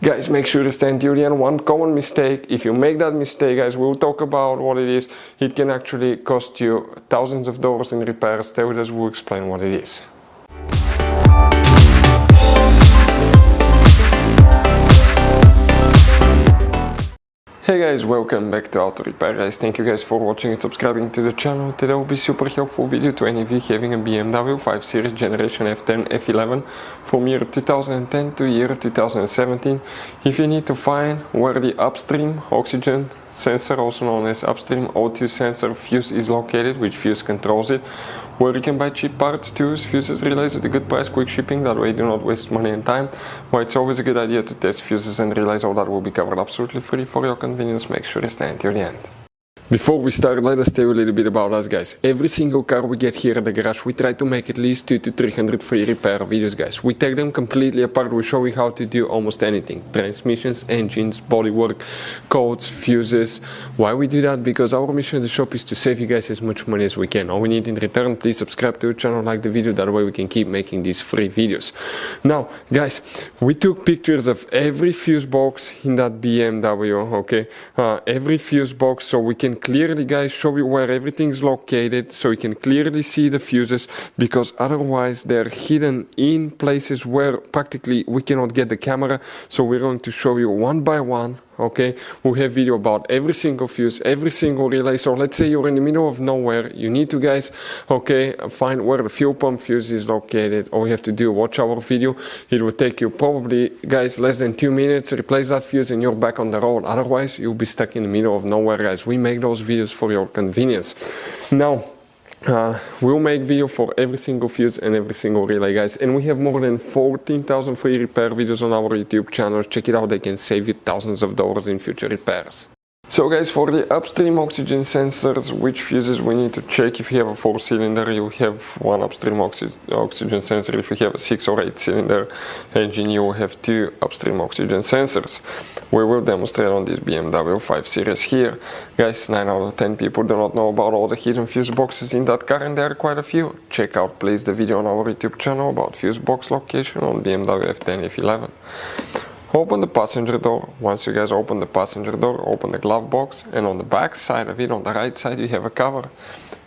Guys, make sure to stay until the end. One common mistake, if you make that mistake, guys, we'll talk about what it is. It can actually cost you thousands of dollars in repairs. Stay with us, we'll explain what it is. Hey guys, welcome back to Auto Repair guys. Thank you guys for watching and subscribing to the channel. Today will be super helpful video to any of you having a BMW 5 Series generation F10 F11 from year 2010 to year 2017. If you need to find where the upstream oxygen sensor, also known as upstream O2 sensor fuse, is located, which fuse controls it, where you can buy cheap parts, tools, fuses, relays at a good price, quick shipping, that way you do not waste money and time. Well, it's always a good idea to test fuses and relays. All that will be covered absolutely free for your convenience. Make sure you stay until the end. Before we start, let us tell you a little bit about us guys. Every single car we get here at the garage, we try to make at least 200 to 300 free repair videos guys. We take them completely apart, we show you how to do almost anything. Transmissions, engines, bodywork, codes, fuses. Why we do that? Because our mission at the shop is to save you guys as much money as we can. All we need in return, please subscribe to the channel, like the video, that way we can keep making these free videos. Now guys, we took pictures of every fuse box in that BMW, okay? Every fuse box, so we can clearly guys show you where everything is located, so you can clearly see the fuses, because otherwise they're hidden in places where practically we cannot get the camera. So we're going to show you one by one, okay? We have video about every single fuse, every single relay. So let's say you're in the middle of nowhere, you need to guys, okay, find where the fuel pump fuse is located. All you have to do, watch our video. It will take you probably guys less than 2 minutes, replace that fuse and you're back on the road. Otherwise you'll be stuck in the middle of nowhere guys. We make those videos for your convenience. Now we'll make video for every single fuse and every single relay guys, and we have more than 14,000 free repair videos on our YouTube channel. Check it out, they can save you thousands of dollars in future repairs. So guys, for the upstream oxygen sensors, which fuses we need to check. If you have a 4-cylinder, you have one upstream oxygen sensor. If you have a 6 or 8-cylinder engine, you will have 2 upstream oxygen sensors. We will demonstrate on this BMW 5 Series here. Guys, 9 out of 10 people do not know about all the hidden fuse boxes in that car, and there are quite a few. Check out please the video on our YouTube channel about fuse box location on BMW F10 F11. Open the passenger door. Once you guys open the passenger door, open the glove box, and on the back side of it, on the right side, you have a cover.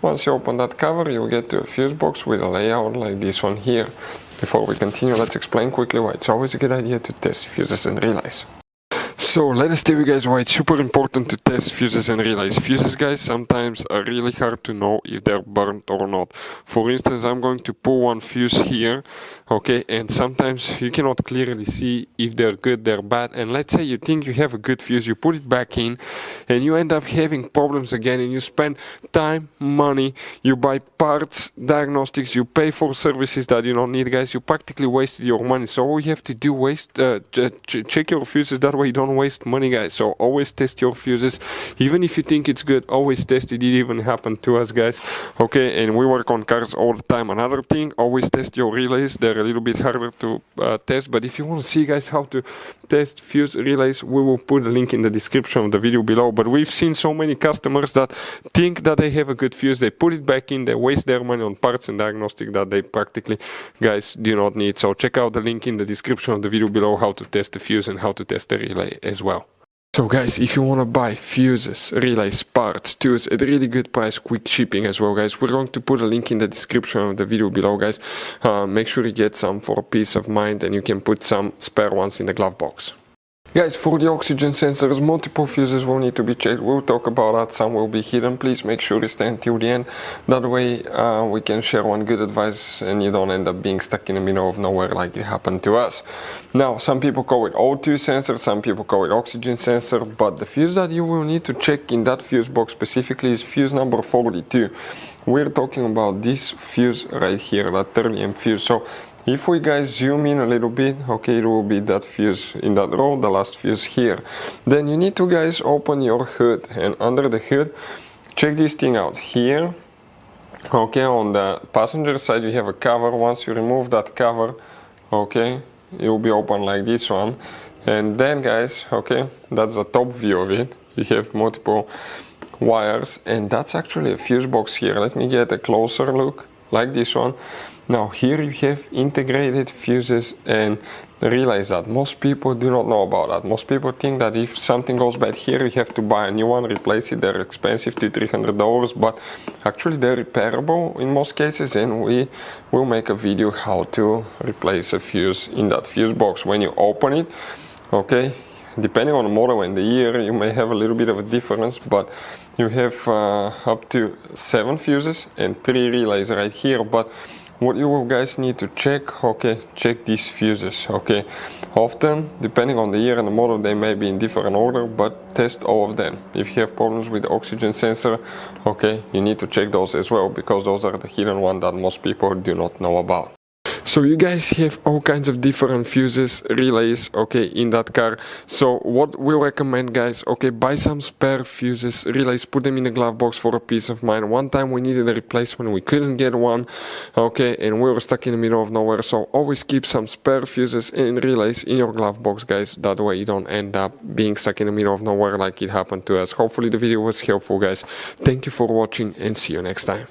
Once you open that cover, you'll get to a fuse box with a layout like this one here. Before we continue, let's explain quickly why it's always a good idea to test fuses and relays. So let us tell you guys why it's super important to test fuses and relays. Fuses guys sometimes are really hard to know if they're burnt or not. For instance, I'm going to pull one fuse here, okay, and sometimes you cannot clearly see if they're good, they're bad. And let's say you think you have a good fuse, you put it back in and you end up having problems again, and you spend time, money, you buy parts, diagnostics, you pay for services that you don't need guys. You practically wasted your money. So all you have to do check your fuses, that way you don't waste money guys. So always test your fuses, even if you think it's good, always test it. It even happened to us guys, okay, and we work on cars all the time. Another thing, always test your relays. They're a little bit harder to test, but if you want to see guys how to test fuse relays, we will put a link in the description of the video below. But we've seen so many customers that think that they have a good fuse, they put it back in, they waste their money on parts and diagnostic that they practically guys do not need. So check out the link in the description of the video below how to test the fuse and how to test the relay as well. So guys, if you want to buy fuses, relays, parts, tools at a really good price, quick shipping as well guys, we're going to put a link in the description of the video below guys. Make sure you get some for peace of mind, and you can put some spare ones in the glove box. Guys, for the oxygen sensors, multiple fuses will need to be checked. We'll talk about that. Some will be hidden. Please make sure you stay until the end. That way we can share one good advice and you don't end up being stuck in the middle of nowhere like it happened to us. Now, some people call it O2 sensor, some people call it oxygen sensor, but the fuse that you will need to check in that fuse box specifically is fuse number 42. We're talking about this fuse right here, that 30 amp fuse. So if we guys zoom in a little bit, okay, it will be that fuse in that row, the last fuse here. Then you need to guys open your hood, and under the hood, check this thing out here. Okay, on the passenger side you have a cover. Once you remove that cover, okay, it will be open like this one. And then guys, okay, that's the top view of it. You have multiple wires, and that's actually a fuse box here. Let me get a closer look, like this one. Now here you have integrated fuses, and relays that most people do not know about that. Most people think that if something goes bad here, you have to buy a new one, replace it. They're expensive, $200-300, but actually they're repairable in most cases, and we will make a video how to replace a fuse in that fuse box. When you open it, okay, depending on the model and the year, you may have a little bit of a difference, but you have up to 7 fuses and 3 relays right here. But what you will guys need to check, okay, check these fuses, okay. Often, depending on the year and the model, they may be in different order, but test all of them. If you have problems with the oxygen sensor, okay, you need to check those as well, because those are the hidden ones that most people do not know about. So you guys have all kinds of different fuses, relays, okay, in that car. So what we recommend, guys, okay, buy some spare fuses, relays, put them in the glove box for a peace of mind. One time we needed a replacement, we couldn't get one, okay, and we were stuck in the middle of nowhere. So always keep some spare fuses and relays in your glove box, guys. That way you don't end up being stuck in the middle of nowhere like it happened to us. Hopefully the video was helpful, guys. Thank you for watching and see you next time.